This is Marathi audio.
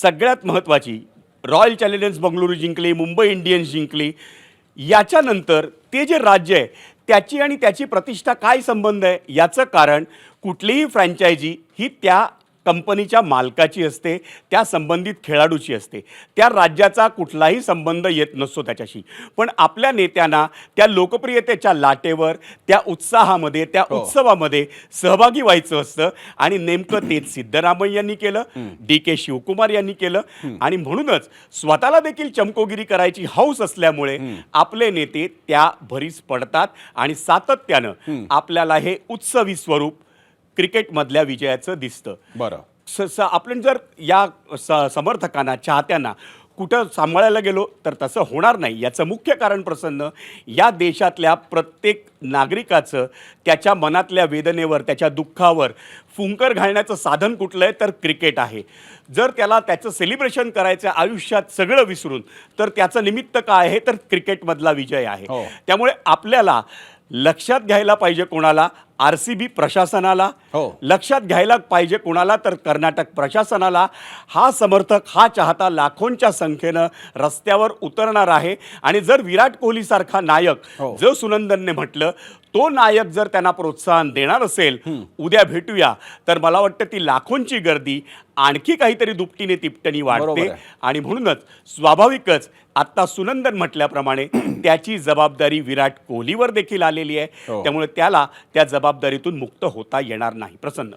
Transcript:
सगळ्यात महत्त्वाची, रॉयल चॅलेंजर्स बंगळुरू जिंकली, मुंबई इंडियन्स जिंकली. याच्यानंतर ते जे राज्य आहे त्याची आणि त्याची प्रतिष्ठा काय संबंध आहे याचं कारण कुठलीही फ्रँचायझी ही त्या कंपनीच्या मालकाची असते, त्या संबंधित खेळाडूची असते. त्या राज्याचा कुठलाही संबंध येत नसतो त्याच्याशी. पण आपल्या नेत्यांना त्या लोकप्रियतेच्या लाटेवर, त्या उत्साहामध्ये, त्या उत्सवामध्ये सहभागी व्हायचं असतं आणि नेमकं तेच सिद्धरामय्यांनी केलं, DK शिवकुमार यांनी केलं. आणि म्हणूनच स्वतःला देखील चमकोगिरी करायची हौस असल्यामुळे आपले नेते त्या भरीस पडतात आणि सातत्यानं आपल्याला हे उत्सवी स्वरूप क्रिकेटमधल्या विजयाचं दिसतं. बरं, आपण जर या समर्थकांना, चाहत्यांना कुठं सांभाळायला गेलो तर तसं होणार नाही. याचं मुख्य कारण प्रसन्न या देशातल्या प्रत्येक नागरिकाचं त्याच्या मनातल्या वेदनेवर, त्याच्या दुःखावर फुंकर घालण्याचं साधन कुठलं आहे तर क्रिकेट आहे. जर त्याला त्याचं सेलिब्रेशन करायचं आयुष्यात सगळं विसरून, तर त्याचं निमित्त काय आहे तर क्रिकेटमधला विजय आहे. त्यामुळे आपल्याला लक्षात घ्यायला पाहिजे कोणाला, RCB प्रशासनाला, लक्षात घ्यायला पाहिजे कोणाला तर कर्नाटक प्रशासनाला. हा समर्थक, हा चाहता लाखोंच्या संख्येनं रस्त्यावर उतरणार आहे. आणि जर विराट कोहलीसारखा नायक, जो सुनंदनने म्हटलं, तो नायक जर त्यांना प्रोत्साहन देणार असेल, उद्या भेटूया, तर मला वाटतं ती लाखोंची गर्दी आणखी काहीतरी दुपटीने तिपटीने वाढते. आणि म्हणूनच स्वाभाविकच आत्ता सुनंदन म्हटल्याप्रमाणे त्याची जबाबदारी विराट कोहलीवर देखील आलेली आहे. त्यामुळे त्याला त्या जबाबदारीतून मुक्त होता येणार नाही. प्रसन्न.